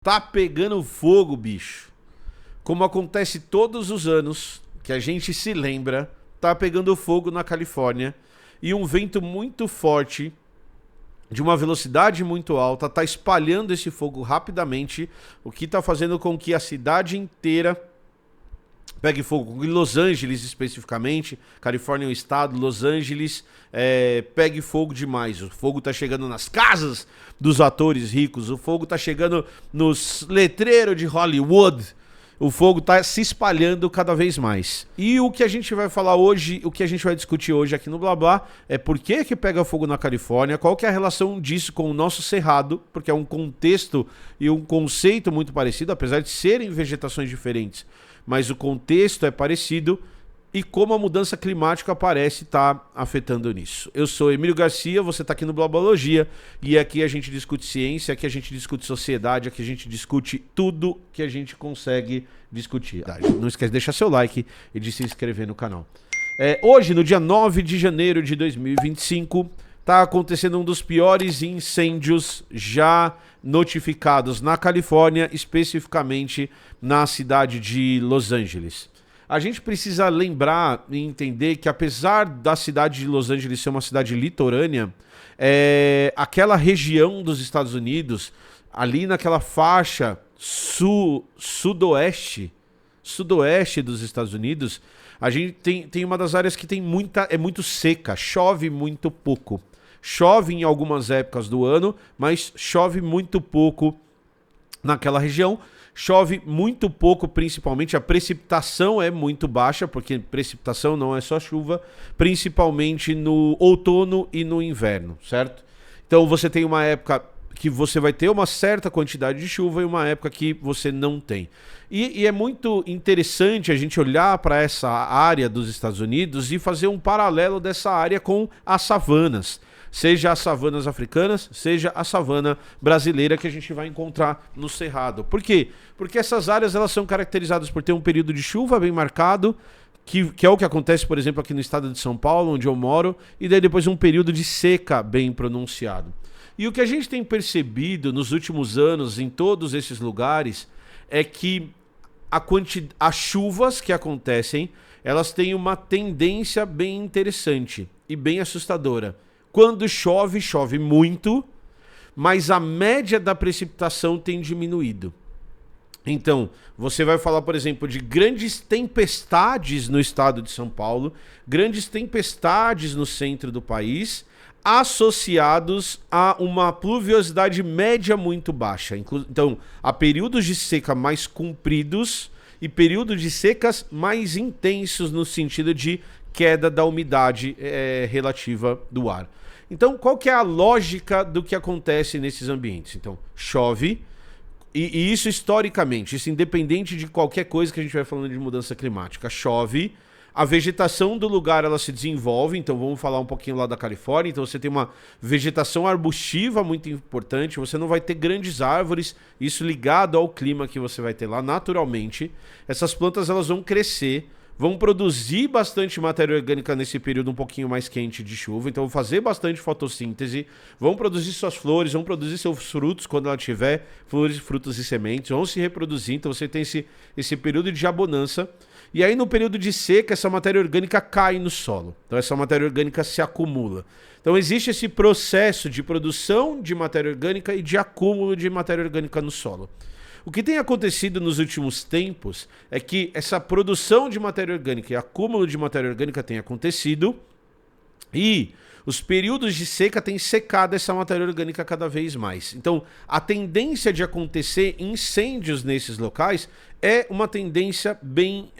Tá pegando fogo, bicho. Como acontece todos os anos, que a gente se lembra, tá pegando fogo na Califórnia e um vento muito forte, de uma velocidade muito alta, tá espalhando esse fogo rapidamente, o que tá fazendo com que a cidade inteira pegue fogo. Em Los Angeles, especificamente, Califórnia é um estado, Los Angeles pegue fogo demais. O fogo tá chegando nas casas dos atores ricos, o fogo tá chegando nos letreiros de Hollywood, o fogo tá se espalhando cada vez mais. E o que a gente vai falar hoje, o que a gente vai discutir hoje aqui no Blá Blá, é por que pega fogo na Califórnia, qual que é a relação disso com o nosso cerrado, porque é um contexto e um conceito muito parecido, apesar de serem vegetações diferentes. Mas o contexto é parecido e como a mudança climática parece estar afetando nisso. Eu sou Emílio Garcia, você está aqui no Blabologia e aqui a gente discute ciência, aqui a gente discute sociedade, aqui a gente discute tudo que a gente consegue discutir. Não esquece de deixar seu like e de se inscrever no canal. Hoje, no dia 9 de janeiro de 2025, está acontecendo um dos piores incêndios já notificados na Califórnia, especificamente na cidade de Los Angeles. A gente precisa lembrar e entender que, apesar da cidade de Los Angeles ser uma cidade litorânea, aquela região dos Estados Unidos, ali naquela faixa sudoeste dos Estados Unidos, a gente tem uma das áreas que é muito seca, chove muito pouco. Chove em algumas épocas do ano, mas chove muito pouco naquela região. Chove muito pouco, principalmente a precipitação é muito baixa, porque precipitação não é só chuva, principalmente no outono e no inverno, certo? Então você tem uma época que você vai ter uma certa quantidade de chuva e uma época que você não tem. E é muito interessante a gente olhar para essa área dos Estados Unidos e fazer um paralelo dessa área com as savanas. Seja as savanas africanas, seja a savana brasileira que a gente vai encontrar no Cerrado. Por quê? Porque essas áreas elas são caracterizadas por ter um período de chuva bem marcado, que é o que acontece, por exemplo, aqui no estado de São Paulo, onde eu moro, e daí depois um período de seca bem pronunciado. E o que a gente tem percebido nos últimos anos em todos esses lugares é que as chuvas que acontecem, elas têm uma tendência bem interessante e bem assustadora. Quando chove, chove muito, mas a média da precipitação tem diminuído. Então, você vai falar, por exemplo, de grandes tempestades no estado de São Paulo, grandes tempestades no centro do país, associados a uma pluviosidade média muito baixa. Então, há períodos de seca mais compridos e períodos de secas mais intensos no sentido de queda da umidade relativa do ar. Então, qual que é a lógica do que acontece nesses ambientes? Então, chove, e isso historicamente, isso independente de qualquer coisa que a gente vai falando de mudança climática, chove, a vegetação do lugar ela se desenvolve, então vamos falar um pouquinho lá da Califórnia, então você tem uma vegetação arbustiva muito importante, você não vai ter grandes árvores, isso ligado ao clima que você vai ter lá naturalmente, essas plantas elas vão crescer, vão produzir bastante matéria orgânica nesse período um pouquinho mais quente de chuva, então vão fazer bastante fotossíntese, vão produzir suas flores, vão produzir seus frutos quando ela tiver, flores, frutos e sementes, vão se reproduzir, então você tem esse período de abonança, e aí no período de seca essa matéria orgânica cai no solo, então essa matéria orgânica se acumula. Então existe esse processo de produção de matéria orgânica e de acúmulo de matéria orgânica no solo. O que tem acontecido nos últimos tempos é que essa produção de matéria orgânica e acúmulo de matéria orgânica tem acontecido e os períodos de seca têm secado essa matéria orgânica cada vez mais. Então, a tendência de acontecer incêndios nesses locais é uma tendência bem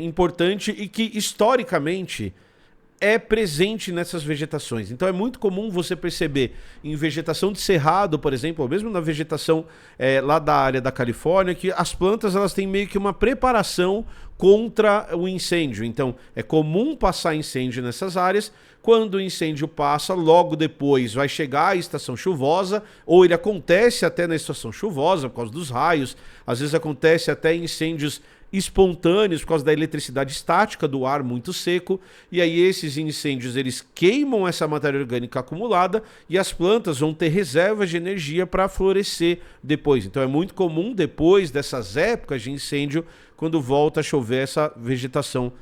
importante e que, historicamente, é presente nessas vegetações. Então é muito comum você perceber em vegetação de cerrado, por exemplo, ou mesmo na vegetação lá da área da Califórnia, que as plantas elas têm meio que uma preparação contra o incêndio. Então, é comum passar incêndio nessas áreas. Quando o incêndio passa, logo depois vai chegar a estação chuvosa, ou ele acontece até na estação chuvosa por causa dos raios, às vezes acontece até incêndios espontâneos por causa da eletricidade estática do ar muito seco, e aí esses incêndios eles queimam essa matéria orgânica acumulada e as plantas vão ter reservas de energia para florescer depois. Então é muito comum depois dessas épocas de incêndio, quando volta a chover, essa vegetação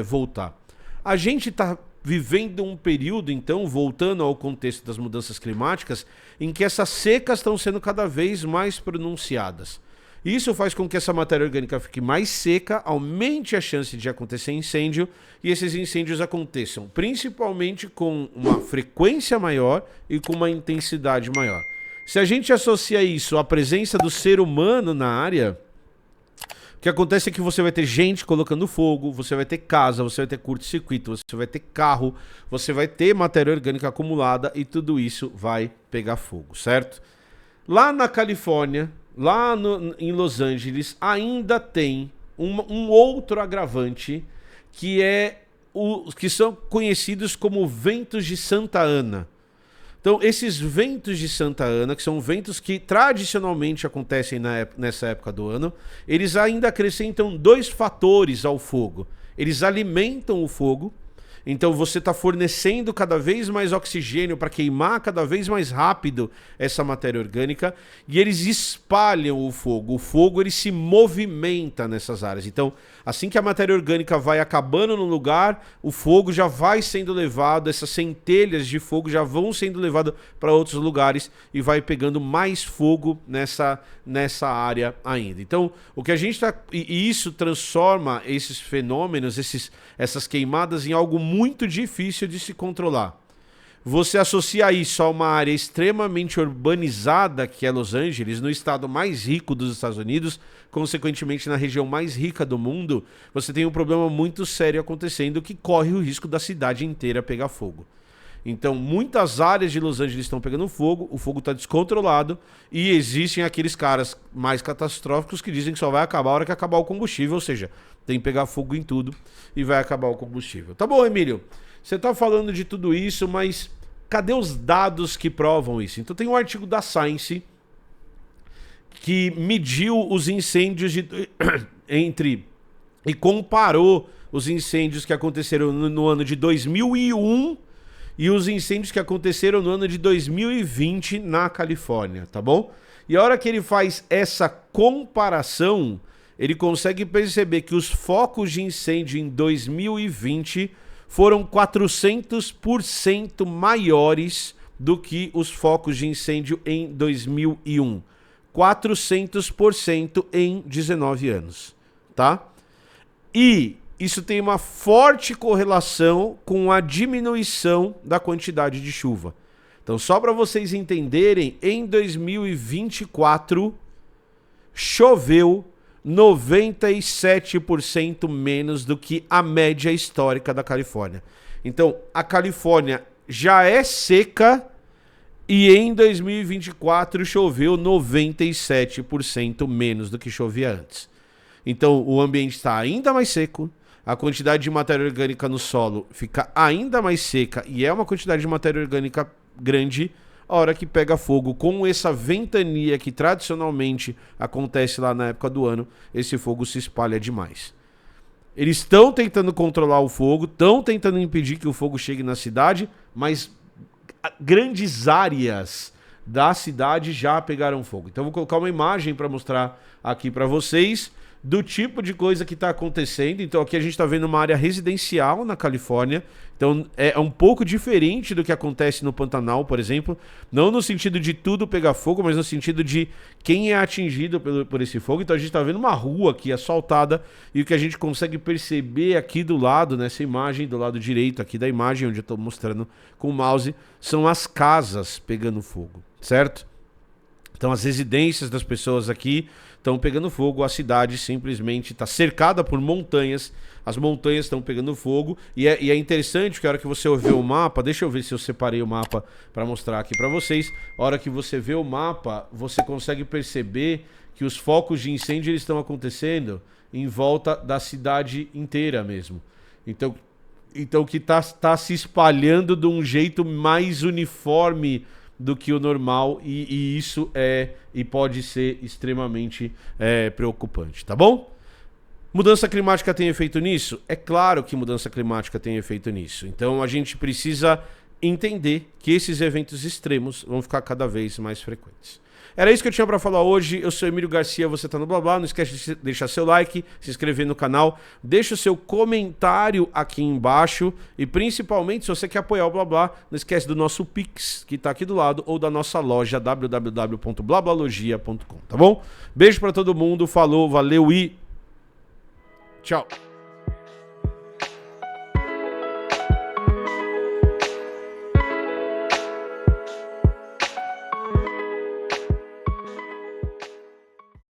voltar. A gente está vivendo um período, então, voltando ao contexto das mudanças climáticas, em que essas secas estão sendo cada vez mais pronunciadas. Isso faz com que essa matéria orgânica fique mais seca, aumente a chance de acontecer incêndio, e esses incêndios aconteçam principalmente com uma frequência maior e com uma intensidade maior. Se a gente associa isso à presença do ser humano na área, o que acontece é que você vai ter gente colocando fogo, você vai ter casa, você vai ter curto-circuito, você vai ter carro, você vai ter matéria orgânica acumulada e tudo isso vai pegar fogo, certo? Lá na Califórnia, em Los Angeles, ainda tem um outro agravante que são conhecidos como ventos de Santa Ana. Então, esses ventos de Santa Ana, que são ventos que tradicionalmente acontecem nessa época do ano, eles ainda acrescentam 2 fatores ao fogo. Eles alimentam o fogo, então você está fornecendo cada vez mais oxigênio para queimar cada vez mais rápido essa matéria orgânica, e eles espalham o fogo. O fogo ele se movimenta nessas áreas. Então, assim que a matéria orgânica vai acabando no lugar, o fogo já vai sendo levado, essas centelhas de fogo já vão sendo levadas para outros lugares e vai pegando mais fogo nessa área ainda. Então, o que a gente está... E isso transforma esses fenômenos, essas queimadas em algo muito difícil de se controlar. Você associa isso a uma área extremamente urbanizada, que é Los Angeles, no estado mais rico dos Estados Unidos, consequentemente na região mais rica do mundo, você tem um problema muito sério acontecendo que corre o risco da cidade inteira pegar fogo. Então, muitas áreas de Los Angeles estão pegando fogo, o fogo está descontrolado e existem aqueles caras mais catastróficos que dizem que só vai acabar a hora que acabar o combustível, ou seja, tem que pegar fogo em tudo e vai acabar o combustível. Tá bom, Emílio, você está falando de tudo isso, mas cadê os dados que provam isso? Então tem um artigo da Science que mediu os incêndios e comparou os incêndios que aconteceram no ano de 2001 e os incêndios que aconteceram no ano de 2020 na Califórnia, tá bom? E a hora que ele faz essa comparação, ele consegue perceber que os focos de incêndio em 2020 foram 400% maiores do que os focos de incêndio em 2001. 400% em 19 anos, tá? E isso tem uma forte correlação com a diminuição da quantidade de chuva. Então, só para vocês entenderem, em 2024 choveu 97% menos do que a média histórica da Califórnia. Então, a Califórnia já é seca e em 2024 choveu 97% menos do que chovia antes. Então, o ambiente está ainda mais seco, a quantidade de matéria orgânica no solo fica ainda mais seca e é uma quantidade de matéria orgânica grande. A hora que pega fogo, com essa ventania que tradicionalmente acontece lá na época do ano, esse fogo se espalha demais. Eles estão tentando controlar o fogo, estão tentando impedir que o fogo chegue na cidade, mas grandes áreas da cidade já pegaram fogo. Então vou colocar uma imagem para mostrar aqui para vocês do tipo de coisa que está acontecendo. Então aqui a gente está vendo uma área residencial na Califórnia. Então é um pouco diferente do que acontece no Pantanal, por exemplo. Não no sentido de tudo pegar fogo, mas no sentido de quem é atingido por esse fogo. Então a gente está vendo uma rua aqui asfaltada e o que a gente consegue perceber aqui do lado, nessa imagem, do lado direito aqui da imagem, onde eu estou mostrando com o mouse, são as casas pegando fogo, certo? Então as residências das pessoas aqui estão pegando fogo, a cidade simplesmente está cercada por montanhas, as montanhas estão pegando fogo, e é interessante que a hora que você vê o mapa, deixa eu ver se eu separei o mapa para mostrar aqui para vocês, a hora que você vê o mapa, você consegue perceber que os focos de incêndio eles estão acontecendo em volta da cidade inteira mesmo. Então que tá se espalhando de um jeito mais uniforme do que o normal, e isso e pode ser extremamente preocupante, tá bom? Mudança climática tem efeito nisso? É claro que mudança climática tem efeito nisso. Então a gente precisa entender que esses eventos extremos vão ficar cada vez mais frequentes. Era isso que eu tinha para falar hoje. Eu sou Emílio Garcia, você tá no Blá. Não esquece de deixar seu like, se inscrever no canal, deixa o seu comentário aqui embaixo e principalmente se você quer apoiar o Blá, não esquece do nosso Pix, que tá aqui do lado, ou da nossa loja www.blablalogia.com, tá bom? Beijo para todo mundo, falou, valeu e tchau!